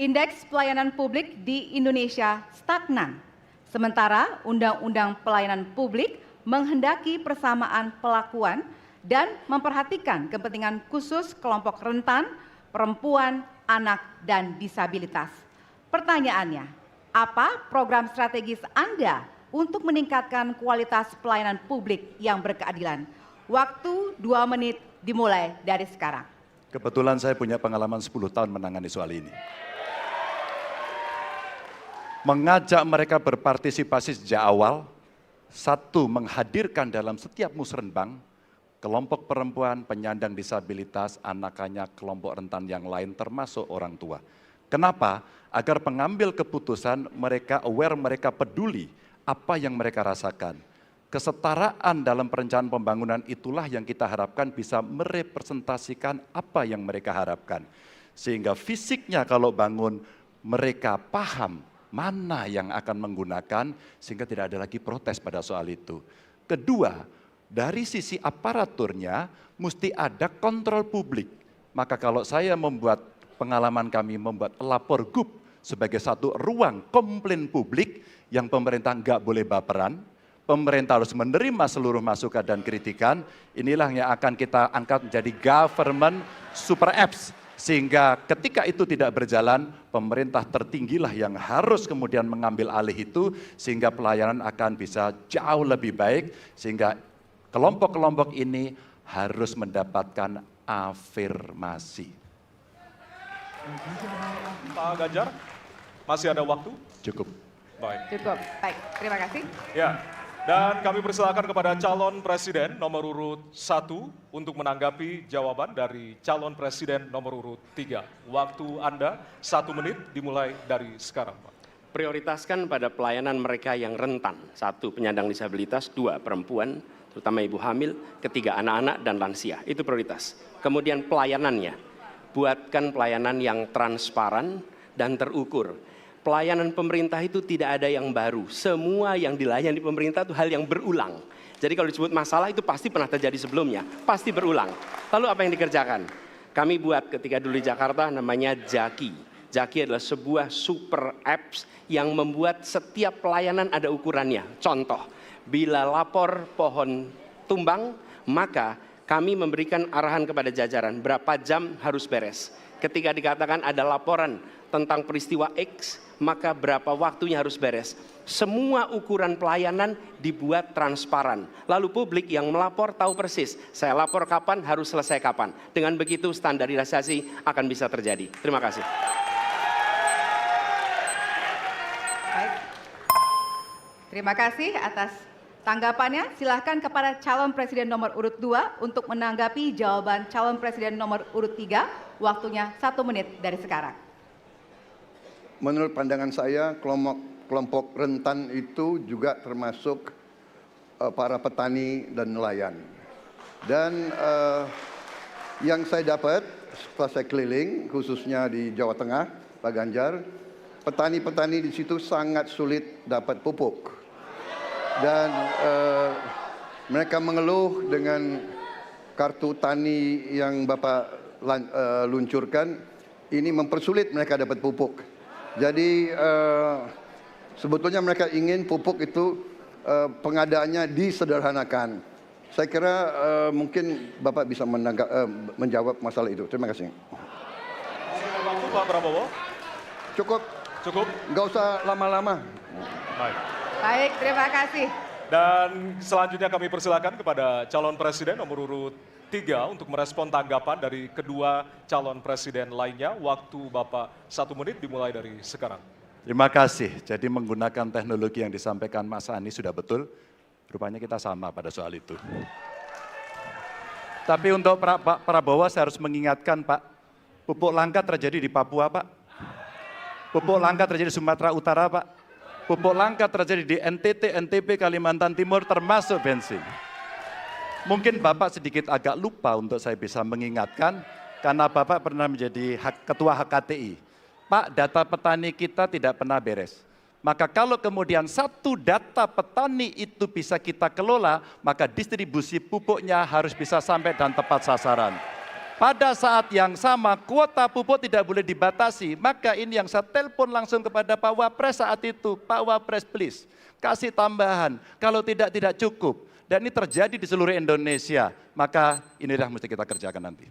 Indeks pelayanan publik di Indonesia stagnan. Sementara Undang-Undang Pelayanan Publik menghendaki persamaan perlakuan dan memperhatikan kepentingan khusus kelompok rentan, perempuan, anak, dan disabilitas. Pertanyaannya, apa program strategis Anda untuk meningkatkan kualitas pelayanan publik yang berkeadilan? Waktu 2 menit dimulai dari sekarang. Kebetulan saya punya pengalaman 10 tahun menangani soal ini. Mengajak mereka berpartisipasi sejak awal, satu, menghadirkan dalam setiap musrenbang kelompok perempuan, penyandang disabilitas, anak-anak, kelompok rentan yang lain termasuk orang tua. Kenapa? Agar pengambil keputusan mereka aware, mereka peduli apa yang mereka rasakan. Kesetaraan dalam perencanaan pembangunan itulah yang kita harapkan bisa merepresentasikan apa yang mereka harapkan. Sehingga fisiknya kalau bangun mereka paham mana yang akan menggunakan sehingga tidak ada lagi protes pada soal itu. Kedua, dari sisi aparaturnya mesti ada kontrol publik. Maka kalau saya membuat pengalaman kami membuat lapor gub sebagai satu ruang komplain publik yang pemerintah nggak boleh baperan, pemerintah harus menerima seluruh masukan dan kritikan, inilah yang akan kita angkat menjadi government super apps. Sehingga ketika itu tidak berjalan, pemerintah tertinggilah yang harus kemudian mengambil alih itu, sehingga pelayanan akan bisa jauh lebih baik, sehingga kelompok-kelompok ini harus mendapatkan afirmasi. Pak Ganjar, masih ada waktu? Cukup. Baik. Cukup, baik, terima kasih. Ya, dan kami persilakan kepada calon presiden nomor urut 1 untuk menanggapi jawaban dari calon presiden nomor urut 3. Waktu Anda 1 menit dimulai dari sekarang, Pak. Prioritaskan pada pelayanan mereka yang rentan. 1, penyandang disabilitas. 2, perempuan, terutama ibu hamil. 3, anak-anak dan lansia. Itu prioritas. Kemudian pelayanannya. Buatkan pelayanan yang transparan dan terukur. Pelayanan pemerintah itu tidak ada yang baru. Semua yang dilayani pemerintah itu hal yang berulang. Jadi kalau disebut masalah itu pasti pernah terjadi sebelumnya. Pasti berulang. Lalu apa yang dikerjakan? Kami buat ketika dulu di Jakarta namanya Jaki. Jaki adalah sebuah super apps yang membuat setiap pelayanan ada ukurannya. Contoh, bila lapor pohon tumbang, maka kami memberikan arahan kepada jajaran berapa jam harus beres. Ketika dikatakan ada laporan tentang peristiwa X, maka berapa waktunya harus beres. Semua ukuran pelayanan dibuat transparan. Lalu publik yang melapor tahu persis, saya lapor kapan, harus selesai kapan. Dengan begitu standarisasi akan bisa terjadi. Terima kasih. Baik. Terima kasih atas tanggapannya. Silahkan kepada calon presiden nomor urut 2 untuk menanggapi jawaban calon presiden nomor urut 3. Waktunya 1 menit dari sekarang. Menurut pandangan saya, kelompok rentan itu juga termasuk para petani dan nelayan. Dan yang saya dapat setelah saya keliling, khususnya di Jawa Tengah, Pak Ganjar, petani-petani di situ sangat sulit dapat pupuk. Dan mereka mengeluh dengan kartu tani yang Bapak luncurkan, ini mempersulit mereka dapat pupuk. Jadi sebetulnya mereka ingin pupuk itu pengadaannya disederhanakan. Saya kira mungkin Bapak bisa menjawab masalah itu. Terima kasih. Waktu Pak Prabowo. Cukup. Cukup. Nggak usah lama-lama. Baik. Baik, terima kasih. Dan selanjutnya kami persilakan kepada calon presiden nomor urut 3 untuk merespon tanggapan dari kedua calon presiden lainnya. Waktu Bapak 1 menit dimulai dari sekarang. Terima kasih. Jadi menggunakan teknologi yang disampaikan Mas Ani sudah betul. Rupanya kita sama pada soal itu. Tapi untuk Pak Prabowo saya harus mengingatkan Pak, pupuk langka terjadi di Papua Pak. Pupuk langka terjadi di Sumatera Utara Pak. Pupuk langka terjadi di NTT, NTB, Kalimantan Timur termasuk bensin. Mungkin Bapak sedikit agak lupa untuk saya bisa mengingatkan, karena Bapak pernah menjadi ketua HKTI. Pak, data petani kita tidak pernah beres. Maka kalau kemudian satu data petani itu bisa kita kelola, maka distribusi pupuknya harus bisa sampai dan tepat sasaran. pada saat yang sama kuota pupuk tidak boleh dibatasi. Maka ini yang saya telepon langsung kepada Pak Wapres saat itu. Pak Wapres please, kasih tambahan. Kalau tidak cukup. Dan ini terjadi di seluruh Indonesia. Maka inilah mesti kita kerjakan nanti.